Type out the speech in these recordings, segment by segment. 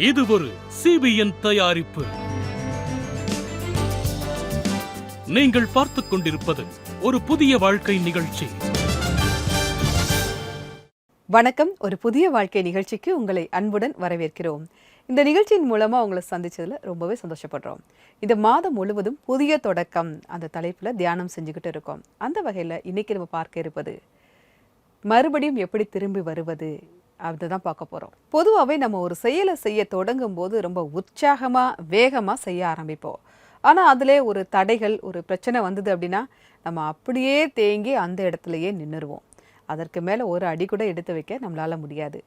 இது ஒரு CBN தயாரிப்பு. நீங்கள் பார்த்துக் கொண்டிருப்பது ஒரு புதிய வாழ்க்கை நிகழ்ச்சி. வணக்கம். ஒரு புதிய வாழ்க்கை நிகழ்ச்சிக்கு உங்களை அன்புடன் வரவேற்கிறோம். இந்த நிகழ்ச்சியின் மூலமா உங்களை சந்திச்சதுல ரொம்பவே சந்தோஷப்படுறோம். இந்த மாதம் முழுவதும் புதிய தொடக்கம் அந்த தலைப்புல தியானம் செஞ்சுக்கிட்டு இருக்கோம். அந்த வகையில இன்னைக்கு நம்ம பார்க்க இருப்பது மறுபடியும் எப்படி திரும்பி வருவது அதுதான் பார்க்க போகிறோம். பொதுவாகவே நம்ம ஒரு செயலை செய்ய தொடங்கும் போது ரொம்ப உற்சாகமாக வேகமாக செய்ய ஆரம்பிப்போம். ஆனால் அதிலே ஒரு தடைகள் ஒரு பிரச்சனை வந்தது அப்படின்னா நம்ம அப்படியே தேங்கி அந்த இடத்துலையே நின்றுடுவோம். அதற்கு மேலே ஒரு அடி கூட எடுத்து வைக்க நம்மளால் முடியாது.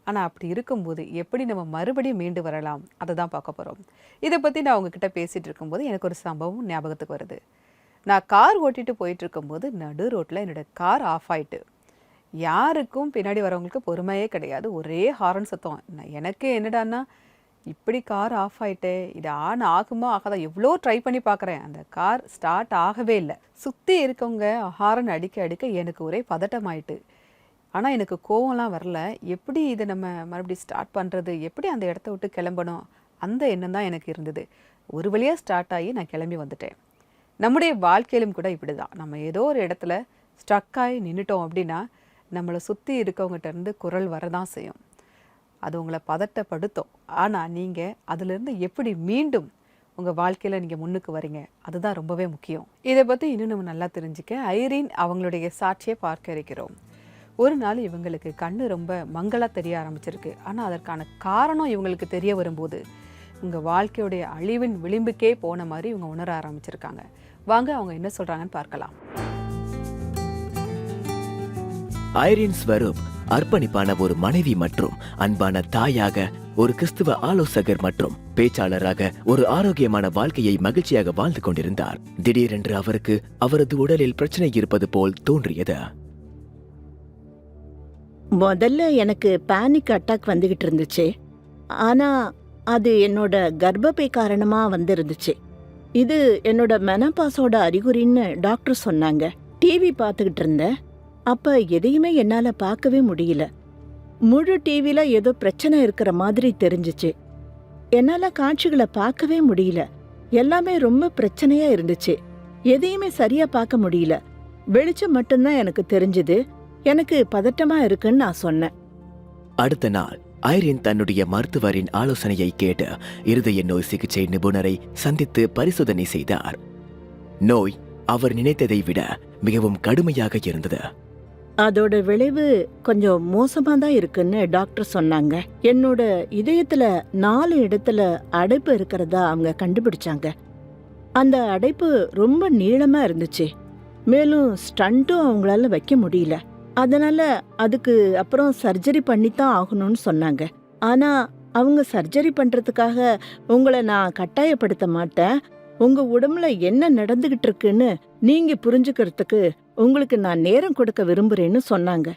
ஆனால் அப்படி இருக்கும்போது எப்படி நம்ம மறுபடியும் மீண்டு வரலாம் அதை தான் பார்க்க போகிறோம். இதை பற்றி நான் உங்ககிட்ட பேசிகிட்டு இருக்கும்போது எனக்கு ஒரு சம்பவம் ஞாபகத்துக்கு வருது. நான் கார் ஓட்டிகிட்டு போயிட்டு இருக்கும்போது நடு ரோட்டில் என்னோடய கார் ஆஃப் ஆயிட்டு. யாருக்கும் பின்னாடி வரவங்களுக்கு பொறுமையே கிடையாது. ஒரே ஹாரன் சத்தம். எனக்கு என்னடான்னா இப்படி கார் ஆஃப் ஆகிட்டே இது ஆன் ஆகுமா ஆகாதா எவ்வளோ ட்ரை பண்ணி பார்க்குறேன். அந்த கார் ஸ்டார்ட் ஆகவே இல்லை. சுற்றி இருக்கவங்க ஹாரன் அடிக்க அடிக்க எனக்கு ஒரே பதட்டமாயிட்டு. ஆனால் எனக்கு கோவம்லாம் வரல. எப்படி இதை நம்ம மறுபடியும் ஸ்டார்ட் பண்ணுறது, எப்படி அந்த இடத்த விட்டு கிளம்பணும், அந்த எண்ணம் தான் எனக்கு இருந்தது. ஒரு வழியாக ஸ்டார்ட் ஆகி நான் கிளம்பி வந்துட்டேன். நம்முடைய வாழ்க்கையிலும் கூட இப்படி தான். நம்ம ஏதோ ஒரு இடத்துல ஸ்ட்ரக் ஆகி நின்றுட்டோம் அப்படின்னா நம்மளை சுற்றி இருக்கவங்ககிட்ட இருந்து குரல் வரதான் செய்யும். அது உங்களை பதட்டப்படுத்தும். ஆனால் நீங்கள் அதிலிருந்து எப்படி மீண்டும் உங்கள் வாழ்க்கையில் நீங்கள் முன்னுக்கு வரீங்க அதுதான் ரொம்பவே முக்கியம். இதை பற்றி இன்னும் நம்ம நல்லா தெரிஞ்சுக்க ஐரீன் அவங்களுடைய சாட்சியை பார்க்க இருக்கிறோம். ஒரு நாள் இவங்களுக்கு கண்ணு ரொம்ப மங்கலாக தெரிய ஆரம்பிச்சிருக்கு. ஆனால் அதற்கான காரணம் இவங்களுக்கு தெரிய வரும்போது உங்கள் வாழ்க்கையுடைய அழிவின் விளிம்புக்கே போன மாதிரி இவங்க உணர ஆரம்பிச்சிருக்காங்க. வாங்க அவங்க என்ன சொல்கிறாங்கன்னு பார்க்கலாம். ஐரீன் ஸ்வரூப் அர்ப்பணிப்பான ஒரு மனைவி மற்றும் அன்பான தாயாக, ஒரு கிறிஸ்துவ ஆலோசகர் மற்றும் பேச்சாளராக ஒரு ஆரோக்கியமான வாழ்க்கையை மகிழ்ச்சியாக வாழ்ந்து கொண்டிருந்தார். திடீரென்று அவருக்கு அவரது உடலில் பிரச்சனை இருப்பது போல் தோன்றியது. முதல்ல எனக்கு பேனிக் அட்டாக் வந்துகிட்டு இருந்துச்சு. ஆனா அது என்னோட கர்ப்பப்பை காரணமா வந்திருந்துச்சு. இது என்னோட மெனபாஸோட அறிகுறின்னு டாக்டர் சொன்னாங்க. டிவி பார்த்துக்கிட்டு இருந்தேன். அப்ப எதையுமே என்னால பார்க்கவே முடியல. முழு டிவில ஏதோ பிரச்சனை இருக்கிற மாதிரி தெரிஞ்சிச்சு. என்னால காட்சிகளை பார்க்கவே முடியல. எல்லாமே ரொம்ப பிரச்சனையா இருந்துச்சு. எதையுமே சரியா பார்க்க முடியல. வெளிச்சம் மட்டும்தான் எனக்கு தெரிஞ்சது. எனக்கு பதட்டமா இருக்குன்னு நான் சொன்னேன். அடுத்த நாள் ஐரீன் தன்னுடைய மருத்துவரின் ஆலோசனையை கேட்டு இருதய நோய் சிகிச்சை நிபுணரை சந்தித்து பரிசோதனை செய்தார். நோய் அவர் நினைத்ததை விட மிகவும் கடுமையாக இருந்தது. அதோட விளைவு கொஞ்சம் மோசமா தான் இருக்குன்னு டாக்டர் சொன்னாங்க. என்னோட இதயத்துல 4 இடத்துல அடைப்பு இருக்கிறதா அவங்க கண்டுபிடிச்சாங்க. அந்த அடைப்பு ரொம்ப நீளமா இருந்துச்சு. மேலும் ஸ்டண்ட்டும் அவங்களால வைக்க முடியல. அதனால அதுக்கு அப்புறம் சர்ஜரி பண்ணித்தான் ஆகணும்னு சொன்னாங்க. ஆனா அவங்க சர்ஜரி பண்றதுக்காக உங்களை நான் கட்டாயப்படுத்த மாட்டேன். உங்க உடம்புல என்ன நடந்துகிட்டு இருக்குன்னு நீங்க புரிஞ்சுக்கிறதுக்கு உங்களுக்கு நான் நேரம் கொடுக்க விரும்புறேன்னு சொன்னாங்க.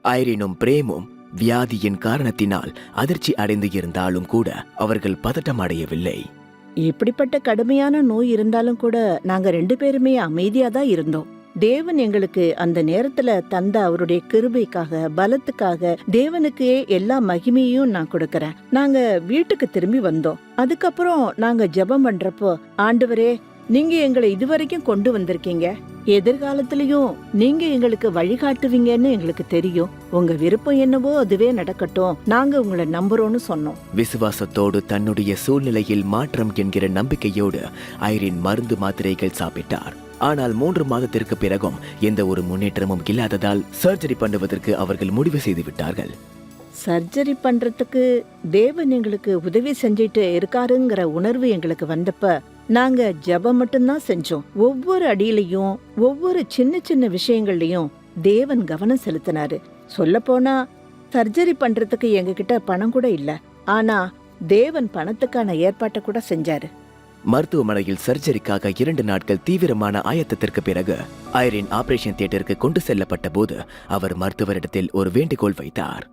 ஐரீனும் பிரேமும் வியாதியின் காரணத்தினால் அதிர்ச்சி அடைந்து இருந்தாலும் கூட அவர்கள் பதட்டம் அடையவில்லை. இப்படிப்பட்ட கடுமையான நோய் இருந்தாலும் கூட நாங்க 2 பேருமே அமைதியா தான் இருந்தோம். தேவன் எங்களுக்கு அந்த நேரத்துல தந்த அவருடைய கிருபைக்காக, பலத்துக்காக தேவனுக்கே எல்லா மகிமையும் நான் கொடுக்கறேன். நாங்க வீட்டுக்கு திரும்பி வந்தோம். அதுக்கப்புறம் நாங்க ஜெபம் பண்றப்போ, ஆண்டவரே நீங்க எங்களை இதுவரைக்கும் கொண்டு வந்திருக்கீங்க. எதிர்காலத்திலயும் நீங்க எங்களுக்கு வழிகாட்டுவீங்கன்னு எங்களுக்கு தெரியும். உங்க விருப்பம் என்னவோ அதுவே நடக்கட்டும். நாங்க உங்களை நம்புறோம்னு சொன்னோம். விசுவாசத்தோடு தன்னுடைய சூழ்நிலையில் மாற்றம் என்கிற நம்பிக்கையோடு ஐரீன் மருந்து மாத்திரைகள் சாப்பிட்டார். ஆனால் 3 மாதத்திற்கு பிறகும் எந்த ஒரு முன்னேற்றமும் இல்லாததால் சர்ஜரி பண்ணுவதற்கு அவர்கள் முடிவு செய்து விட்டார்கள். சர்ஜரி பண்றதுக்கு தேவன் எங்களுக்கு உதவி செஞ்சிட்டு இருக்காருங்கிற உணர்வு எங்களுக்கு வந்தப்ப நாங்க ஜெபம் மட்டும்தான் செஞ்சோம். ஒவ்வொரு அடியிலையும் ஒவ்வொரு சின்ன சின்ன விஷயங்கள்லயும் தேவன் கவனம் செலுத்தினாரு. சொல்ல போனா சர்ஜரி பண்றதுக்கு எங்க கிட்ட பணம் கூட இல்ல. ஆனா தேவன் பணத்துக்கான ஏற்பாட்டை கூட செஞ்சாரு. மருத்துவமனையில் சர்ஜரிக்காக 2 நாட்கள் தீவிரமான ஆயத்தத்திற்கு பிறகு ஐரீன் ஆபரேஷன் தியேட்டருக்கு கொண்டு செல்லப்பட்ட போது அவர் மருத்துவரிடத்தில் ஒரு வேண்டுகோள் வைத்தார்.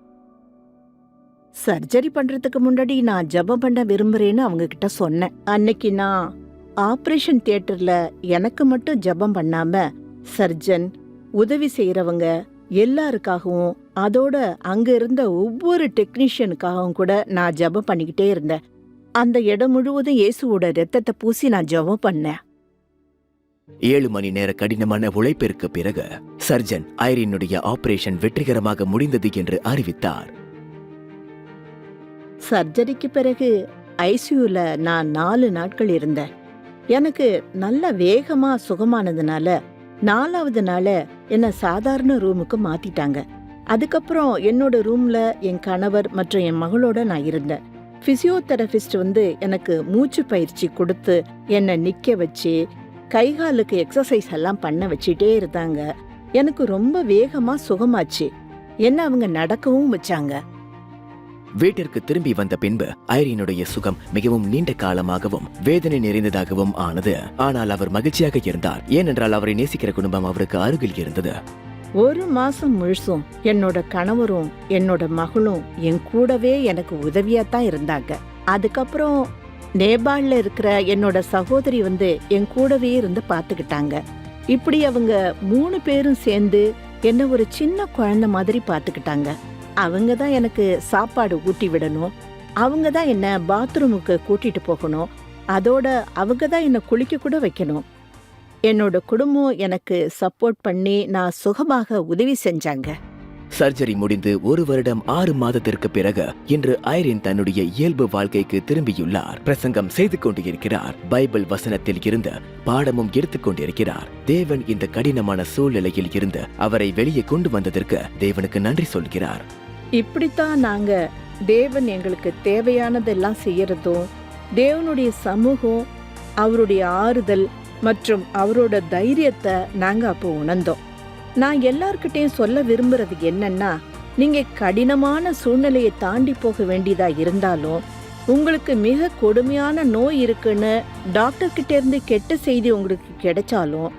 சர்ஜரி பண்றதுக்கு முன்னாடி நான் ஜெபம் பண்ண விரும்புறேன்னு அவங்க கிட்ட சொன்னேன். அன்னைக்கு நான் ஆபரேஷன் தியேட்டர்ல எனக்கு மட்டும் ஜெபம் பண்ணாம சர்ஜன், உதவி செய்யறவங்க எல்லாருக்காகவும் அதோட அங்க இருந்த ஒவ்வொரு டெக்னீஷியனுக்காகவும் கூட நான் ஜெபம் பண்ணிக்கிட்டே இருந்தேன். அந்த இடம் முழுவதும் இயேசுவோட ரத்தத்தை பூசி நான் ஜெபம் பண்ணேன். 7 மணி நேர கடினமான உழைப்பிற்கு பிறகு சர்ஜன் ஐரினுடைய ஆபரேஷன் வெற்றிகரமாக முடிந்தது என்று அறிவித்தார். சர்ஜரிக்கு பிறகு ஐசியூல நான் 4 நாட்கள் இருந்தேன். எனக்கு நல்ல வேகமா சுகமானதுனால 4வது நாள என்ன சாதாரண ரூமுக்கு மாத்திட்டாங்க. அதுக்கப்புறம் என்னோட ரூம்ல என் கணவர் மற்றும் என் மகளோட நான் இருந்தேன். பிசியோதெரபிஸ்ட் எனக்கு மூச்சு பயிற்சி கொடுத்து என்னை நிக்க வச்சு கைகாலுக்கு எக்ஸசைஸ் எல்லாம் பண்ண வச்சுட்டே இருந்தாங்க. எனக்கு ரொம்ப வேகமா சுகமாச்சு. என்ன அவங்க நடக்கவும் வச்சாங்க. வீட்டிற்கு திரும்பி வந்த பின்பு ஐரினுடைய சுகம் மிகவும் நீண்ட காலமாகவும் வேதனை நிறைந்ததாகவும் ஆனது. ஆனால் அவர் மகிழ்ச்சியாக இருந்தார். ஏனென்றால் அவரை நேசிக்கிற குடும்பம் அவருக்கு அருகில் இருந்தது. 1 மாசம் முழுசும் என்னோட கணவரும் என்னோட மகளும் என் கூடவே எனக்கு உதவியாத்தான் இருந்தாங்க. அதுக்கப்புறம் நேபாள்ல இருக்கிற என்னோட சகோதரி என் கூடவே இருந்து பாத்துக்கிட்டாங்க. இப்படி அவங்க 3 பேரும் சேர்ந்து என்ன ஒரு சின்ன குழந்தை மாதிரி பாத்துக்கிட்டாங்க. அவங்க தான் எனக்கு சாப்பாடு ஊட்டி விடணும். அவங்க தான் என்ன பாத்ரூமுக்கு கூட்டிட்டு போகணும். அதோட அவங்க தான் என்ன குளிக்க கூட வைக்கணும். என்னோட குடும்பம் எனக்கு சப்போர்ட் பண்ணி நான் சுகமாக உதவி செஞ்சாங்க. சர்ஜரி முடிந்து 1 வருடம் 6 மாதத்திற்கு பிறகு இன்று ஐரின் தன்னுடைய இயல்பு வாழ்க்கைக்கு திரும்பியுள்ளார். பிரசங்கம் செய்து கொண்டிருக்கிறார். பைபிள் வசனத்தில் இருந்து பாடமும் எடுத்துக் கொண்டிருக்கிறார். தேவன் இந்த கடினமான சூழ்நிலையில் இருந்து அவரை வெளியே கொண்டு வந்ததற்கு தேவனுக்கு நன்றி சொல்கிறார். இப்படித்தான் நாங்க தேவன் எங்களுக்கு தேவையானதெல்லாம் செய்யறதும், தேவனுடைய சமூகம், அவருடைய ஆறுதல் மற்றும் அவரோட தைரியத்தை நாங்க அப்போ உணர்ந்தோம். நான் எல்லார்கிட்டையும் சொல்ல விரும்புறது என்னன்னா, நீங்க கடினமான சூழ்நிலையை தாண்டி போக வேண்டியதா இருந்தாலும், உங்களுக்கு மிக கொடுமையான நோய் இருக்குன்னு டாக்டர் கிட்ட இருந்து கெட்ட செய்தி உங்களுக்கு கிடைச்சாலும்,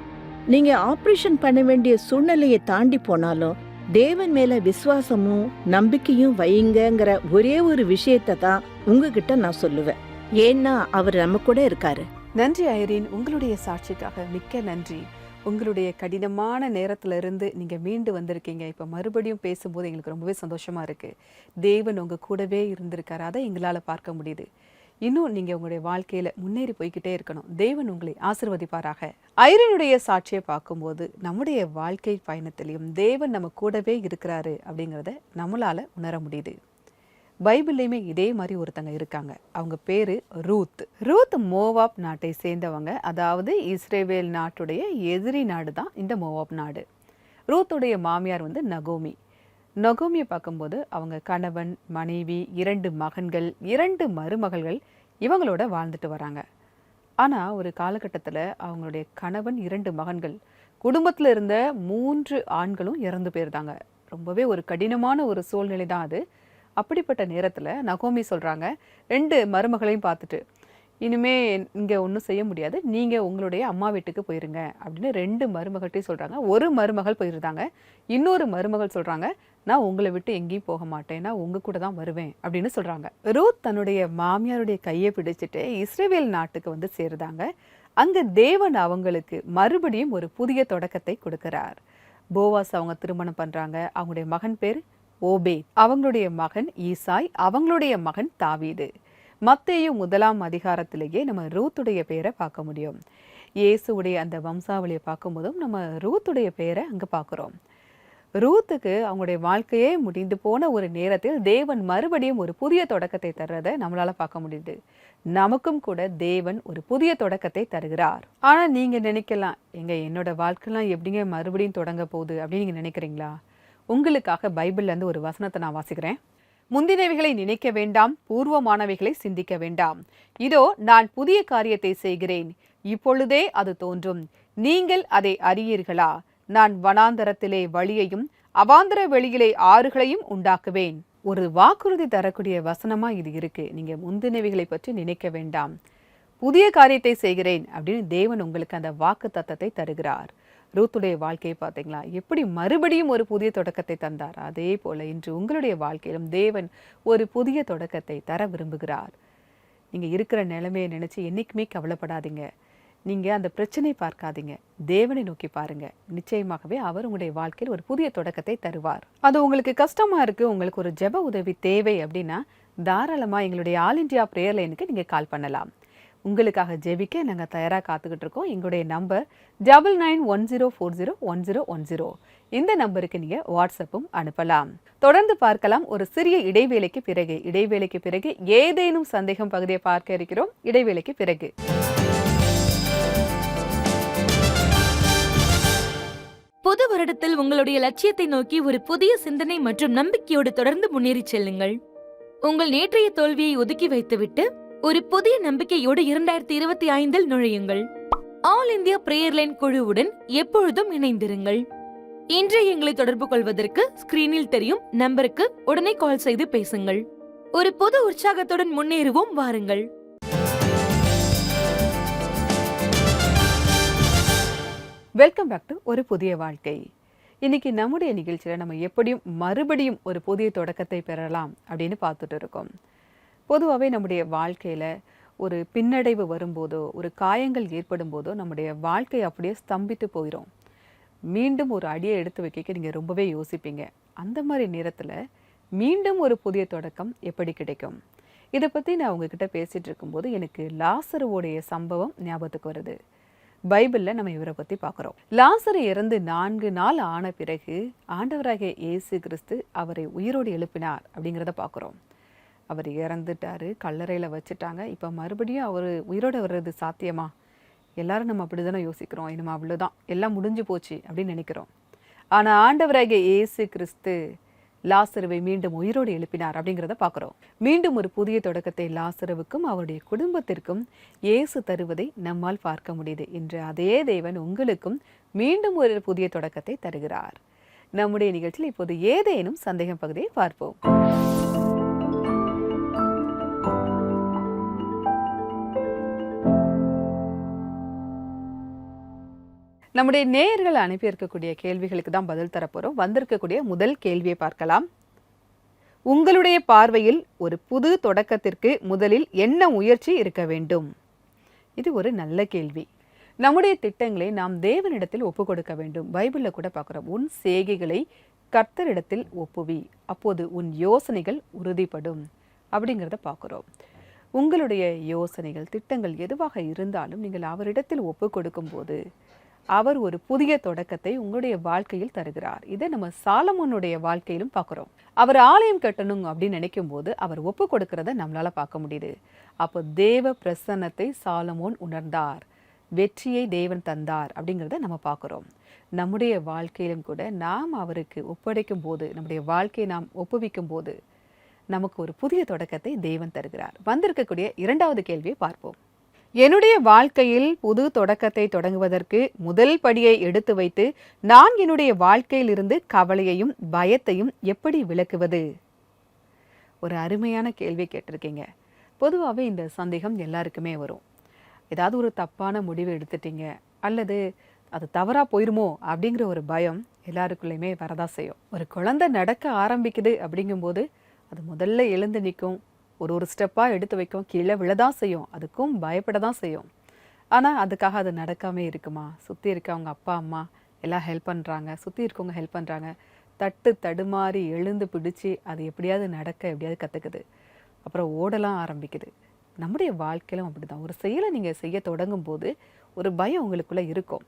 நீங்க ஆபரேஷன் பண்ண வேண்டிய சூழ்நிலையை தாண்டி போனாலும், தேவன் மேல விசுவாசமும் நம்பிக்கையும் வையுங்கிற ஒரே ஒரு விஷயத்தை தான் உங்ககிட்ட நான் சொல்லுவேன். ஏன்னா அவர் நம்ம கூட இருக்காரு. நன்றி ஐரின், உங்களுடைய சாட்சிக்காக மிக்க நன்றி. உங்களுடைய கடினமான நேரத்துல இருந்து நீங்க மீண்டு வந்திருக்கீங்க. இப்ப மறுபடியும் பேசும்போது எங்களுக்கு ரொம்பவே சந்தோஷமா இருக்கு. தேவன் உங்க கூடவே இருந்திருக்காரு. அதை எங்களால பார்க்க முடியுது. இன்னும் நீங்க உங்களுடைய வாழ்க்கையில முன்னேறி போய்கிட்டே இருக்கணும். தேவன் உங்களை ஆசீர்வதிப்பாராக. ஐரினுடைய சாட்சியை பார்க்கும்போது நம்முடைய வாழ்க்கை பயணத்திலையும் தேவன் நம்ம கூடவே இருக்கிறாரு அப்படிங்கிறத நம்மளால உணர முடியுது. பைபிள்லையுமே இதே மாதிரி ஒருத்தங்க இருக்காங்க. அவங்க பேரு ரூத். ரூத் மோவாப் நாட்டை சேர்ந்தவங்க. அதாவது இஸ்ரேவேல் நாட்டுடைய எதிரி நாடு தான் இந்த மோவாப் நாடு. ரூத்துடைய மாமியார் நகோமி. நகோமியை பார்க்கும்போது அவங்க கணவன், மனைவி, 2 மகன்கள், 2 மருமகள்கள் இவங்களோட வாழ்ந்துட்டு வராங்க. ஆனால் ஒரு காலகட்டத்தில் அவங்களுடைய கணவன், 2 மகன்கள், குடும்பத்தில் இருந்த 3 ஆண்களும் இறந்து போயிருந்தாங்க. ரொம்பவே ஒரு கடினமான ஒரு சூழ்நிலை தான் அது. அப்படிப்பட்ட நேரத்தில் நகோமி சொல்கிறாங்க 2 மருமகளையும் பார்த்துட்டு, இனிமே இங்கே ஒன்றும் செய்ய முடியாது, நீங்கள் உங்களுடைய அம்மா வீட்டுக்கு போயிருங்க அப்படின்னு 2 மருமகள்கிட்டையும் சொல்கிறாங்க. ஒரு மருமகள் போயிருந்தாங்க. இன்னொரு மருமகள் சொல்கிறாங்க, நான் உங்களை விட்டு எங்கேயும் போக மாட்டேன், நான் உங்கள் கூட தான் வருவேன் அப்படின்னு சொல்கிறாங்க. ரூத் தன்னுடைய மாமியாருடைய கையை பிடிச்சிட்டு இஸ்ரேவேல் நாட்டுக்கு சேருதாங்க. அங்கே தேவன் அவங்களுக்கு மறுபடியும் ஒரு புதிய தொடக்கத்தை கொடுக்கிறார். போவாஸ் அவங்க திருமணம் பண்ணுறாங்க. அவங்களுடைய மகன் பேர் ஓபேத், அவங்களுடைய மகன் ஈசாய், அவங்களுடைய மகன் தாவீது. மத்தேயு 1ஆம் அதிகாரத்திலேயே நம்ம ரூத்துடைய பெயரை பார்க்க முடியும். இயேசுடைய அந்த வம்சாவளியை பார்க்கும்போதும் நம்ம ரூத்துடைய பெயரை அங்கே பார்க்குறோம். ரூத்துக்கு அவங்களுடைய வாழ்க்கையே முடிந்து போன ஒரு நேரத்தில் தேவன் மறுபடியும் ஒரு புதிய தொடக்கத்தை தர்றதை நம்மளால பார்க்க முடியுது. நமக்கும் கூட தேவன் ஒரு புதிய தொடக்கத்தை தருகிறார். ஆனா நீங்க நினைக்கலாம், என்னோட வாழ்க்கைலாம் எப்படிங்க மறுபடியும் தொடங்க போகுது அப்படின்னு நீங்க நினைக்கிறீங்களா? உங்களுக்காக பைபிள்ல இருந்து ஒரு வசனத்தை நான் வாசிக்கிறேன். முந்தினவைகளை நினைக்க வேண்டாம், பூர்வமானவைகளை சிந்திக்க வேண்டாம். இதோ நான் புதிய காரியத்தை செய்கிறேன், இப்பொழுதே அது தோன்றும், நீங்கள் அதை அறியீர்களா? நான் வனாந்தரத்திலே வழியையும் அவாந்தர வெளியிலே ஆறுகளையும் உண்டாக்குவேன். ஒரு வாக்குறுதி தரக்கூடிய வசனமா இது இருக்கு. நீங்க முந்தினவைகளை பற்றி நினைக்க வேண்டாம், புதிய காரியத்தை செய்கிறேன் அப்படின்னு தேவன் உங்களுக்கு அந்த வாக்கு தத்தத்தை தருகிறார். ரூத்துடைய வாழ்க்கையை பார்த்தீங்களா, எப்படி மறுபடியும் ஒரு புதிய தொடக்கத்தை தந்தார். அதே போல இன்று உங்களுடைய வாழ்க்கையிலும் தேவன் ஒரு புதிய தொடக்கத்தை தர விரும்புகிறார். நீங்க இருக்கிற நிலைமையை நினைச்சு என்னைக்குமே கவலைப்படாதீங்க. நீங்க அந்த பிரச்சனை பார்க்காதீங்க, தேவனை நோக்கி பாருங்க. நிச்சயமாகவே அவர் உங்களுடைய வாழ்க்கையில் ஒரு புதிய தொடக்கத்தை தருவார். அது உங்களுக்கு கஷ்டமா இருக்கு, உங்களுக்கு ஒரு ஜெப உதவி தேவை அப்படின்னா தாராளமா எங்களுடைய ஆல் இந்தியா பிரேயர் லைனுக்கு நீங்க கால் பண்ணலாம். உங்களுக்காக ஜெபிக்க நாங்க தயாராக காத்துக்கிட்டு இருக்கோம். எங்களுடைய நம்பர் 9910401010. இந்த நம்பருக்கு நீங்க வாட்ஸ்அப்பும் அனுப்பலாம். தொடர்ந்து பார்க்கலாம் ஒரு சிறிய இடைவேளைக்கு பிறகு. இடைவேளைக்கு பிறகு ஏதேனும் சந்தேகம் பகுதியை பார்க்க இருக்கிறோம். இடைவேளைக்கு பிறகு புது வருடத்தில் உங்களுடைய லட்சியத்தை நோக்கி ஒரு புதிய சிந்தனை மற்றும் நம்பிக்கையோடு தொடர்ந்து முன்னேறி செல்லுங்கள். உங்கள் நேற்றைய தோல்வியை ஒதுக்கி வைத்துவிட்டு ஒரு புதிய நம்பிக்கையோடு 2025 நுழையுங்கள். ஆல் இந்தியா பிரேயர் லைன் குழுவுடன் எப்பொழுதும் இணைந்திருங்கள். இன்றைய எங்களை தொடர்பு கொள்வதற்கு ஸ்கிரீனில் தெரியும் நம்பருக்கு உடனே கால் செய்து பேசுங்கள். ஒரு புது உற்சாகத்துடன் முன்னேறுவோம், வாருங்கள். வெல்கம் பேக் டு ஒரு புதிய வாழ்க்கை. இன்னைக்கு நம்முடைய நிகழ்ச்சியில் நம்ம எப்படியும் மறுபடியும் ஒரு புதிய தொடக்கத்தை பெறலாம் அப்படின்னு பார்த்துட்டு இருக்கோம். பொதுவாகவே நம்முடைய வாழ்க்கையில் ஒரு பின்னடைவு வரும்போதோ ஒரு காயங்கள் ஏற்படும் போதோ நம்முடைய வாழ்க்கை அப்படியே ஸ்தம்பித்து போயிடும். மீண்டும் ஒரு அடியை எடுத்து வைக்க நீங்கள் ரொம்பவே யோசிப்பீங்க. அந்த மாதிரி நேரத்தில் மீண்டும் ஒரு புதிய தொடக்கம் எப்படி கிடைக்கும்? இதை பற்றி நான் உங்ககிட்ட பேசிகிட்டு இருக்கும்போது எனக்கு லாசருவோடைய சம்பவம் ஞாபகத்துக்கு வருது. பைபிளில் நம்ம இவரை பற்றி பார்க்குறோம். லாசரு இறந்து 4 நாள் ஆன பிறகு ஆண்டவராகிய இயேசு கிறிஸ்து அவரை உயிரோடு எழுப்பினார் அப்படிங்கிறத பார்க்குறோம். அவர் இறந்துட்டாரு, கல்லறையில் வச்சுட்டாங்க. இப்போ மறுபடியும் அவர் உயிரோடு வர்றது சாத்தியமா? எல்லாரும் நம்ம அப்படி தானே யோசிக்கிறோம். இனிமே அவ்வளோதான், எல்லாம் முடிஞ்சு போச்சு அப்படின்னு நினைக்கிறோம். ஆனால் ஆண்டவராகிய இயேசு கிறிஸ்து லாசருவை மீண்டும் உயிரோடு எழுப்பினார் அப்படிங்கிறத பார்க்குறோம். மீண்டும் ஒரு புதிய தொடக்கத்தை லாசருவுக்கும் அவருடைய குடும்பத்திற்கும் இயேசு தருவதை நம்மால் பார்க்க முடியுது. இன்று அதே தேவன் உங்களுக்கும் மீண்டும் ஒரு புதிய தொடக்கத்தை தருகிறார். நம்முடைய நிகழ்ச்சியில் இப்போது ஏதேனும் சந்தேகம் பகுதியை பார்ப்போம். நம்முடைய நேயர்கள் அனுப்பி இருக்கக்கூடிய கேள்விகளுக்கு தான் பதில் தரப்போகிறோம். வந்திருக்கக்கூடிய முதல் கேள்வியை பார்க்கலாம். உங்களுடைய பார்வையில் ஒரு புது தொடக்கத்திற்கு முதலில் என்ன முயற்சி இருக்க வேண்டும்? இது ஒரு நல்ல கேள்வி. நம்முடைய திட்டங்களை நாம் தேவனிடத்தில் ஒப்பு கொடுக்க வேண்டும். பைபிளில் கூட பார்க்குறோம், உன் செய்கைகளை கர்த்தரிடத்தில் ஒப்புவி, அப்போது உன் யோசனைகள் உறுதிப்படும் அப்படிங்கிறத பார்க்குறோம். உங்களுடைய யோசனைகள் திட்டங்கள் எதுவாக இருந்தாலும் நீங்கள் அவரிடத்தில் ஒப்பு கொடுக்கும்போது அவர் ஒரு புதிய தொடக்கத்தை உங்களுடைய வாழ்க்கையில் தருகிறார். இதை நம்ம சாலமோனுடைய வாழ்க்கையிலும் பார்க்குறோம். அவர் ஆலயம் கட்டணும் அப்படின்னு நினைக்கும் போது அவர் ஒப்பு கொடுக்கறத நம்மளால பார்க்க முடியுது. அப்போ தேவ பிரசன்னத்தை சாலமோன் உணர்ந்தார், வெற்றியை தேவன் தந்தார் அப்படிங்கிறத நம்ம பார்க்குறோம். நம்முடைய வாழ்க்கையிலும் கூட நாம் அவருக்கு ஒப்படைக்கும் போது, நம்முடைய வாழ்க்கையை நாம் ஒப்புவிக்கும் போது நமக்கு ஒரு புதிய தொடக்கத்தை தேவன் தருகிறார். வந்திருக்கக்கூடிய இரண்டாவது கேள்வியை பார்ப்போம். என்னுடைய வாழ்க்கையில் புது தொடக்கத்தை தொடங்குவதற்கு முதல் படியை எடுத்து வைத்து நான் என்னுடைய வாழ்க்கையிலிருந்து கவலையையும் பயத்தையும் எப்படி விலக்குவது? ஒரு அருமையான கேள்வி கேட்டிருக்கீங்க. பொதுவாகவே இந்த சந்தேகம் எல்லாருக்குமே வரும். ஏதாவது ஒரு தப்பான முடிவு எடுத்துட்டீங்க அல்லது அது தவறாக போயிருமோ அப்படிங்கிற ஒரு பயம் எல்லாருக்குள்ளேயுமே வரதான் செய்யும். ஒரு குழந்தை நடக்க ஆரம்பிக்குது அப்படிங்கும்போது அது முதல்ல எழுந்து நிற்கும், ஒரு ஸ்டெப்பாக எடுத்து வைக்கும், கீழே விழதான் செய்யும், அதுக்கும் பயப்பட தான் செய்யும். ஆனால் அதுக்காக அது நடக்காமல் இருக்குமா? சுற்றி இருக்கவங்க அப்பா அம்மா எல்லாம் ஹெல்ப் பண்ணுறாங்க, சுற்றி இருக்கவங்க ஹெல்ப் பண்ணுறாங்க, தடுமாறி எழுந்து பிடிச்சி அது எப்படியாவது நடக்க எப்படியாவது கற்றுக்குது, அப்புறம் ஓடலாம் ஆரம்பிக்குது. நம்முடைய வாழ்க்கையிலும் அப்படி தான். ஒரு செயலை நீங்கள் செய்ய தொடங்கும் போது ஒரு பயம் உங்களுக்குள்ளே இருக்கும்.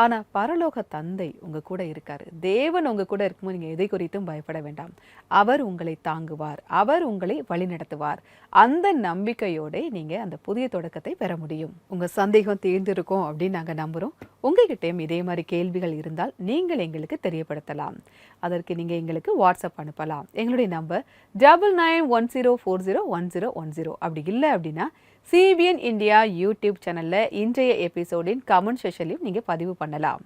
ஆனால் பரலோக தந்தை உங்கள் கூட இருக்கார். தேவன் உங்கள் கூட இருக்கும்போது நீங்கள் எதை குறித்தும் பயப்பட வேண்டாம். அவர் உங்களை தாங்குவார், அவர் உங்களை வழிநடத்துவார். அந்த நம்பிக்கையோடு நீங்கள் அந்த புதிய தொடக்கத்தை பெற முடியும். உங்கள் சந்தேகம் தீர்ந்திருக்கும் அப்படின்னு நாங்கள் நம்புகிறோம். உங்கள்கிட்டையும் இதே மாதிரி கேள்விகள் இருந்தால் நீங்கள் எங்களுக்கு தெரியப்படுத்தலாம். அதற்கு நீங்கள் எங்களுக்கு வாட்ஸ்அப் அனுப்பலாம். எங்களுடைய நம்பர் 9910401010. அப்படி இல்லை அப்படின்னா CBN இந்தியா யூடியூப் சேனலில் இன்றைய எபிசோடின் கமெண்ட் செஷன்லையும் நீங்கள் பதிவு பண்ணலாம்.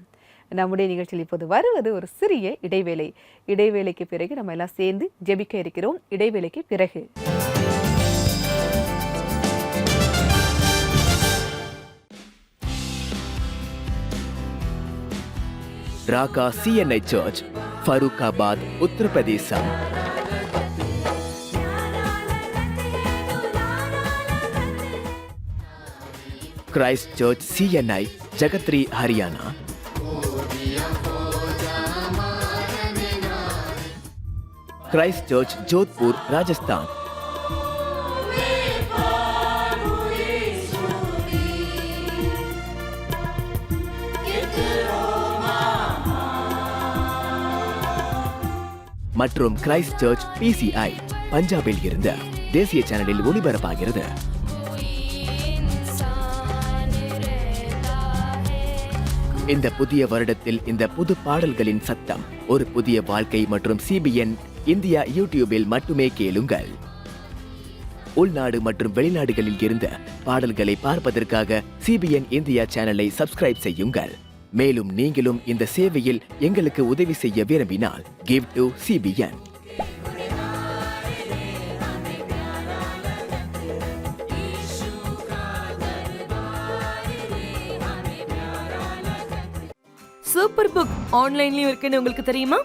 நம்முடைய நிகழ்ச்சியில் இப்போது வருவது ஒரு சிறிய இடைவேளை. இடைவேளைக்கு பிறகு நம்ம எல்லாம் சேர்ந்து ஜெபிக்க இருக்கிறோம். இடைவேளைக்கு பிறகு ராகா CNI church, Farrukhabad, Uttar Pradesh. Christ church CNI, Jagadhri, Haryana. Christ church, Jodhpur, Rajasthan. மற்றும் கிரைஸ்ட் சர்ச் PCI, பஞ்சாபில் இருந்த தேசிய சேனலில் ஒளிபரப்பாகிறது. இந்த புதிய வருடத்தில் இந்த புது பாடல்களின் சத்தம், ஒரு புதிய வாழ்க்கை மற்றும் CBN இந்தியா யூடியூபில் மட்டுமே கேளுங்கள். உள்நாடு மற்றும் வெளிநாடுகளில் இருந்த பாடல்களை பார்ப்பதற்காக CBN இந்தியா சேனலை சப்ஸ்கிரைப் செய்யுங்கள். மேலும் நீங்களும் இந்த சேவையில் எங்களுக்கு உதவி செய்ய விரும்பினால் Give to CBN. Super book ஆன்லைன்லயும் இருக்குன்னு உங்களுக்கு தெரியுமா?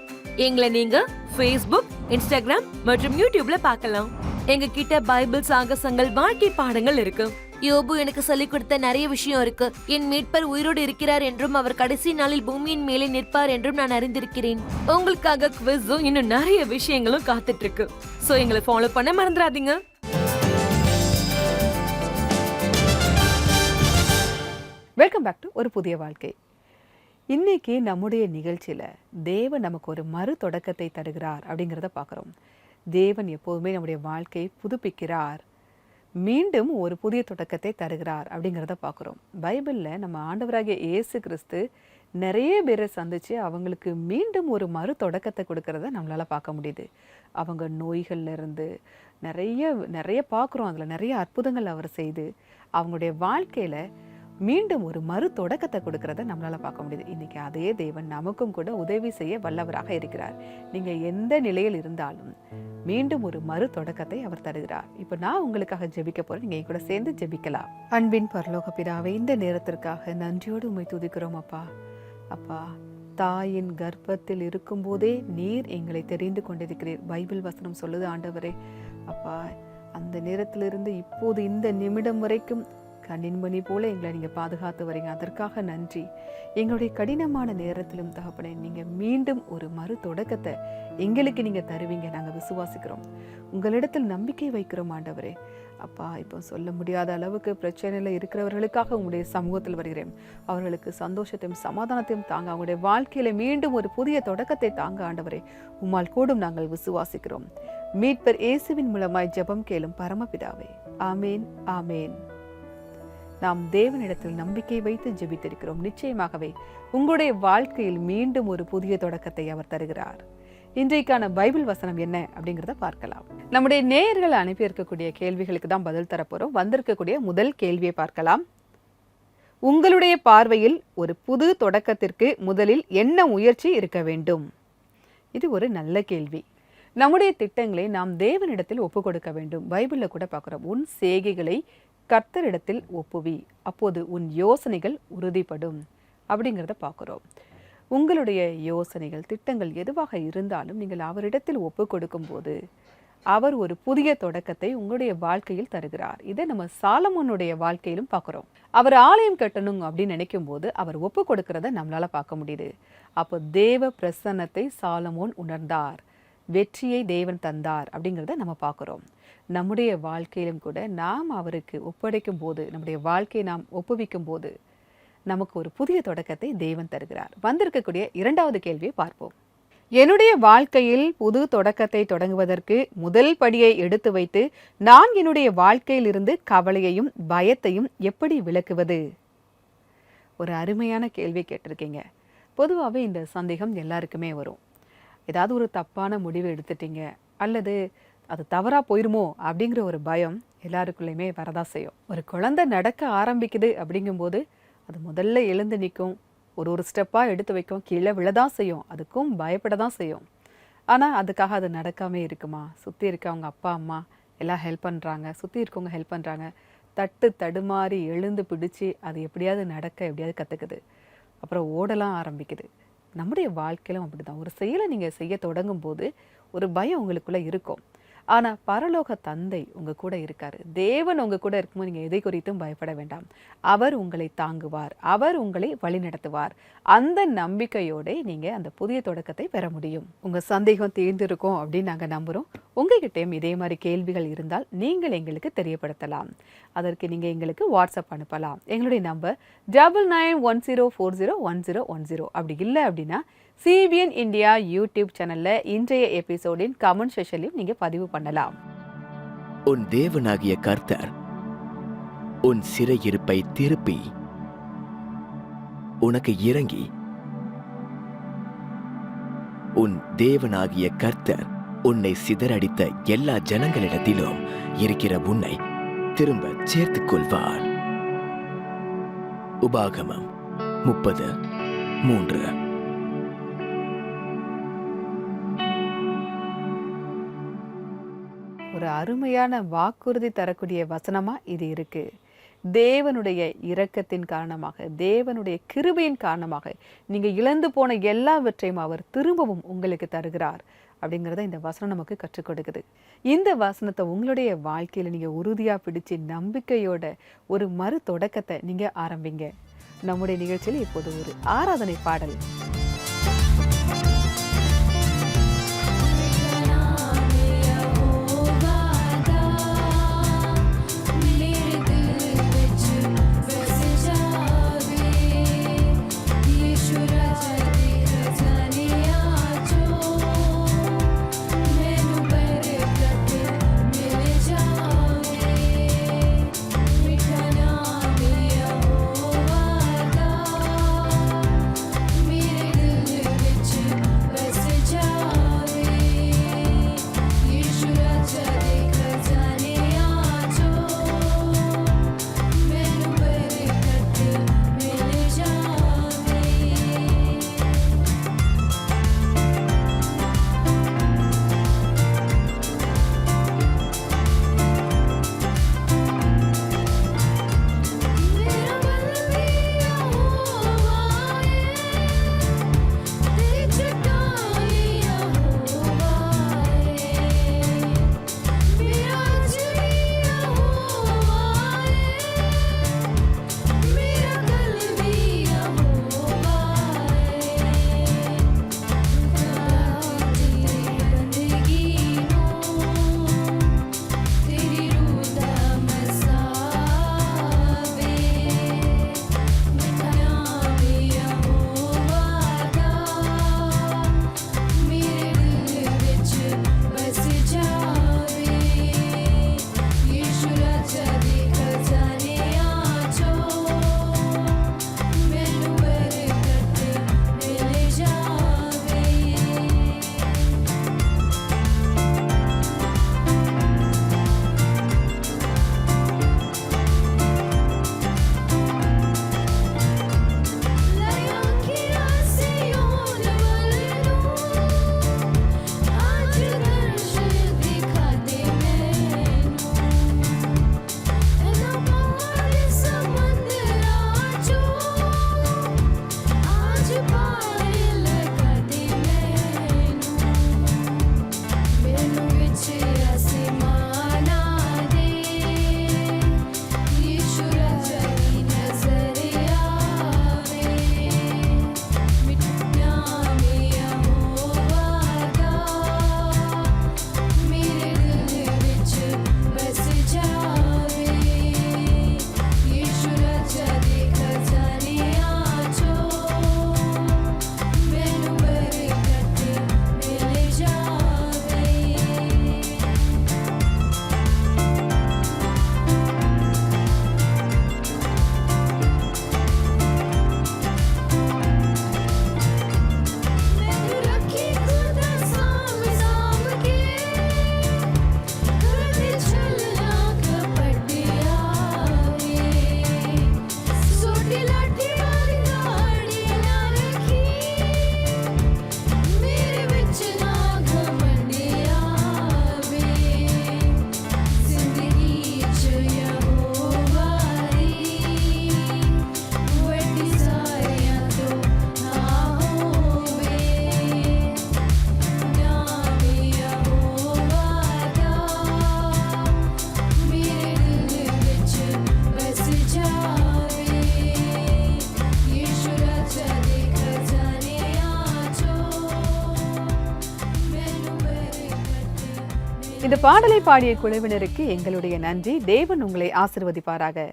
எங்களை நீங்க Facebook, Instagram மற்றும் YouTubeல பார்க்கலாம். எங்க கிட்ட பைபிள் சாகசங்கள், வாழ்க்கை பாடங்கள் இருக்கு. யோபு எனக்கு சொல்லிக் கொடுத்த நிறைய விஷயம் இருக்கு. என் மீட்பர் உயிரோடு இருக்கிறார் என்றும் அவர் கடைசி நாளில் பூமியின் மேலே நிற்பார் என்றும் நான் அறிந்திருக்கிறேன். உங்களுக்காக குவிஸும் இன்னும் நிறைய விஷயங்களும் காத்துட்டு இருக்கு. சோ எங்களை ஃபாலோ பண்ண மறந்துடாதீங்க. வெல்கம் பேக் டு ஒரு புதிய வாழ்க்கை. இன்னைக்கு நம்முடைய நிகழ்ச்சியில் தேவன் நமக்கு ஒரு மறு தொடக்கத்தை தருகிறார் அப்படிங்கிறத பார்க்குறோம். தேவன் எப்போதுமே நம்முடைய வாழ்க்கையை புதுப்பிக்கிறார், மீண்டும் ஒரு புதிய தொடக்கத்தை தருகிறார் அப்படிங்கிறத பார்க்குறோம். பைபிளில் நம்ம ஆண்டவராகிய இயேசு கிறிஸ்து நிறைய பேரை சந்தித்து அவங்களுக்கு மீண்டும் ஒரு மறு தொடக்கத்தை கொடுக்கறத நம்மளால் பார்க்க முடியுது. அவங்க நோய்கள்லேருந்து நிறைய பார்க்குறோம். அதில் நிறைய அற்புதங்கள் அவர் செய்து அவங்களுடைய வாழ்க்கையில் மீண்டும் ஒரு மறு தொடக்கத்தை கொடுக்கறத நம்மளால பார்க்க முடியுது. இன்னைக்கு அதே தேவன் நமக்கும் கூட உதவி செய்ய வல்லவராக இருக்கிறார். நீங்க எந்த நிலையில் இருந்தாலும் மீண்டும் ஒரு மறு தொடக்கத்தை அவர் தருகிறார். இப்ப நான் உங்களுக்காக ஜெபிக்க போறேன், நீங்க என் கூட சேர்ந்து ஜெபிக்கலாம். அன்பின் பரலோக பிதாவே, இந்த நேரத்திற்காக நன்றியோடு உம்மை துதிக்கிறோம் அப்பா. அப்பா, தாயின் கர்ப்பத்தில் இருக்கும் போதே நீர் எங்களை தெரிந்து கொண்டிருக்கிறீர். பைபிள் வசனம் சொல்லுது ஆண்டவரே. அப்பா, அந்த நேரத்திலிருந்து இப்போது இந்த நிமிடம் வரைக்கும் கண்ணின் மணி போல எங்களை நீங்கள் பாதுகாத்து வரீங்க. அதற்காக நன்றி. எங்களுடைய கடினமான நேரத்திலும் தகப்பனே, நீங்கள் மீண்டும் ஒரு மறு தொடக்கத்தை எங்களுக்கு நீங்கள் தருவீங்க. நாங்கள் விசுவாசிக்கிறோம், உங்களிடத்தில் நம்பிக்கை வைக்கிறோம் ஆண்டவரே. அப்பா, இப்போ சொல்ல முடியாத அளவுக்கு பிரச்சனையில் இருக்கிறவர்களுக்காக உங்களுடைய சமூகத்தில் வருகிறேன். அவர்களுக்கு சந்தோஷத்தையும் சமாதானத்தையும் தாங்க, அவங்களுடைய வாழ்க்கையில மீண்டும் ஒரு புதிய தொடக்கத்தை தாங்க ஆண்டவரே. உம்மால் கூடும் நாங்கள் விசுவாசிக்கிறோம். மீட்பர் இயேசுவின் மூலமாய் ஜெபம் கேளும் பரமபிதாவே. ஆமேன், ஆமேன். நாம் தேவனிடத்தில் நம்பிக்கை வைத்து ஜெபித்திருக்கிறோம். நிச்சயமாகவே உங்களுடைய வாழ்க்கையில் மீண்டும் ஒரு புதிய தொடக்கத்தை அவர் தருகிறார். இன்றைக்கான பைபிள் வசனம் என்ன அப்படிங்கிறத பார்க்கலாம். நம்முடைய நேயர்கள் அனுப்பி இருக்கக்கூடிய கேள்விகளுக்கு தான் பதில் தரப்போறோம். வந்திருக்கக்கூடிய முதல் கேள்வியை பார்க்கலாம். உங்களுடைய பார்வையில் ஒரு புது தொடக்கத்திற்கு முதலில் என்ன முயற்சி இருக்க வேண்டும்? இது ஒரு நல்ல கேள்வி. நம்முடைய திட்டங்களை நாம் தேவனிடத்தில் ஒப்பு கொடுக்க வேண்டும். பைபிளில் கூட பார்க்குறோம், உன் செய்கைகளை கர்த்தரிடத்தில் ஒப்புவி, அப்போது உன் யோசனைகள் உறுதிப்படும் அப்படிங்கிறத பார்க்குறோம். உங்களுடைய யோசனைகள், திட்டங்கள் எதுவாக இருந்தாலும் நீங்கள் அவரிடத்தில் ஒப்பு கொடுக்கும் போது அவர் ஒரு புதிய தொடக்கத்தை உங்களுடைய வாழ்க்கையில் தருகிறார். இதை நம்ம சாலமோனுடைய வாழ்க்கையிலும் பார்க்குறோம். அவர் ஆலயம் கட்டணும் அப்படின்னு நினைக்கும் போது அவர் ஒப்பு கொடுக்கறத நம்மளால பார்க்க முடியுது. அப்போ தேவ பிரசன்னத்தை சாலமோன் உணர்ந்தார், வெற்றியை தேவன் தந்தார் அப்படிங்கிறத நம்ம பார்க்குறோம். நம்முடைய வாழ்க்கையிலும் கூட நாம் அவருக்கு ஒப்படைக்கும் போது, நம்முடைய வாழ்க்கையை நாம் ஒப்புவிக்கும் போது நமக்கு ஒரு புதிய தொடக்கத்தை தேவன் தருகிறார். வந்திருக்கக்கூடிய இரண்டாவது கேள்வியை பார்ப்போம். என்னுடைய வாழ்க்கையில் புது தொடக்கத்தை தொடங்குவதற்கு முதல் படியை எடுத்து வைத்து நான் என்னுடைய வாழ்க்கையில் இருந்து கவலையையும் பயத்தையும் எப்படி விலக்குவது? ஒரு அருமையான கேள்வி கேட்டிருக்கீங்க. பொதுவாகவே இந்த சந்தேகம் எல்லாருக்குமே வரும். ஏதாவது ஒரு தப்பான முடிவு எடுத்துட்டீங்க அல்லது அது தவறா போயிருமோ அப்படிங்கிற ஒரு பயம் எல்லாருக்குள்ளேயுமே வரதான் செய்யும். ஒரு குழந்தை நடக்க ஆரம்பிக்குது அப்படிங்கும்போது அது முதல்ல எழுந்து நிற்கும், ஒரு ஸ்டெப்பாக எடுத்து வைக்கும், கீழே விழதான் செய்யும், அதுக்கும் பயப்பட தான் செய்யும். ஆனால் அதுக்காக அது நடக்காமே இருக்குமா? சுற்றி இருக்கவங்க அப்பா அம்மா எல்லாம் ஹெல்ப் பண்ணுறாங்க, சுற்றி இருக்கவங்க ஹெல்ப் பண்ணுறாங்க, தடுமாறி எழுந்து பிடிச்சி அது எப்படியாவது எப்படியாவது கற்றுக்குது, அப்புறம் ஓடலாம் ஆரம்பிக்குது. நம்முடைய வாழ்க்கையிலும் அப்படி தான். ஒரு செயலை நீங்கள் செய்ய தொடங்கும் போது ஒரு பயம் உங்களுக்குள்ளே இருக்கும். ஆனா பரலோக தந்தை உங்க கூட இருக்காரு. தேவன் உங்க கூட இருக்கும்போது நீங்க எதை குறித்தும் பயப்பட வேண்டாம். அவர் உங்களை தாங்குவார், அவர் உங்களை வழிநடத்துவார். அந்த நம்பிக்கையோட நீங்க அந்த புதிய தொடக்கத்தை பெற முடியும். உங்க சந்தேகம் தீர்ந்திருக்கும் அப்படின்னு நாங்க நம்புறோம். உங்ககிட்டயும் இதே மாதிரி கேள்விகள் இருந்தால் நீங்கள் எங்களுக்கு தெரியப்படுத்தலாம். அதற்கு நீங்க எங்களுக்கு வாட்ஸ்அப் அனுப்பலாம். எங்களுடைய நம்பர் 9910401010. அப்படி இல்லை அப்படின்னா CBN இந்தியா யூடியூப் சேனல்ல இன்றைய எபிசோடின் கமெண்ட் செஷன்லையும் நீங்க பதிவு பண்ணலாம். உன் தேவனாகிய கர்த்தர் உன் சிறையிருப்பை திருப்பி உனக்கு இறங்கி உன் தேவனாகிய கர்த்தர் உன்னை சிதறடித்த எல்லா ஜனங்களிடத்திலும் இருக்கிற உன்னை திரும்ப சேர்த்துக் கொள்வார். உபாகமம் 30:3. ஒரு அருமையான வாக்குறுதி தரக்கூடிய வசனமா இது இருக்கு. தேவனுடைய இரக்கத்தின் காரணமாக, தேவனுடைய கிருபையின் காரணமாக நீங்க இழந்து போன எல்லாவற்றையும் அவர் திரும்பவும் உங்களுக்கு தருகிறார் அப்படிங்கிறத இந்த வசனம் நமக்கு கற்றுக் கொடுக்குது. இந்த வசனத்தை உங்களுடைய வாழ்க்கையில நீங்க உறுதியா பிடிச்சு நம்பிக்கையோட ஒரு மறு தொடக்கத்தை நீங்க ஆரம்பிங்க. நம்முடைய நிகழ்ச்சியில் இப்போது ஒரு ஆராதனை பாடல். मेरे இந்த பாடலை பாடிய குழுவினருக்கு எங்களுடைய நன்றி. தேவன் உங்களை ஆசீர்வதிப்பாராக.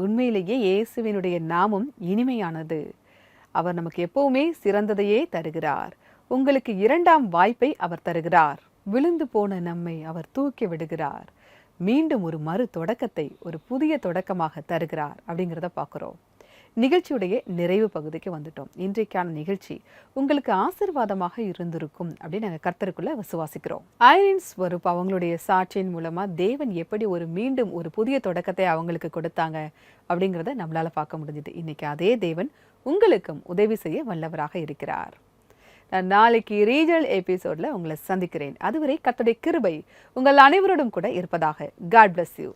உண்மையிலேயே இயேசுவினுடைய நாமம் இனிமையானது. அவர் நமக்கு எப்பவுமே சிறந்ததையே தருகிறார். உங்களுக்கு 2ஆம் வாய்ப்பை அவர் தருகிறார். விழுந்து போன நம்மை அவர் தூக்கி விடுகிறார். மீண்டும் ஒரு மறு தொடக்கத்தை, ஒரு புதிய தொடக்கமாக தருகிறார் அப்படிங்கிறத பார்க்குறோம். நிகழ்ச்சியுடைய நிறைவு பகுதிக்கு வந்துட்டோம். இன்றைக்கான நிகழ்ச்சி உங்களுக்கு ஆசீர்வாதமாக இருந்திருக்கும் அப்படின்னு நாங்கள் கர்த்தருக்குள்ள விசுவாசிக்கிறோம். ஐரின் ஸ்வரூப் அவங்களுடைய சாட்சியின் மூலமா தேவன் எப்படி மீண்டும் ஒரு புதிய தொடக்கத்தை அவங்களுக்கு கொடுத்தாங்க அப்படிங்கிறத நம்மளால பார்க்க முடிஞ்சது. இன்னைக்கு அதே தேவன் உங்களுக்கும் உதவி செய்ய வல்லவராக இருக்கிறார். நான் நாளைக்கு ரீஜனல் எபிசோட்ல உங்களை சந்திக்கிறேன். அதுவரை கர்த்தருடைய கிருபை உங்கள் அனைவரோடும் கூட இருப்பதாக. God bless you.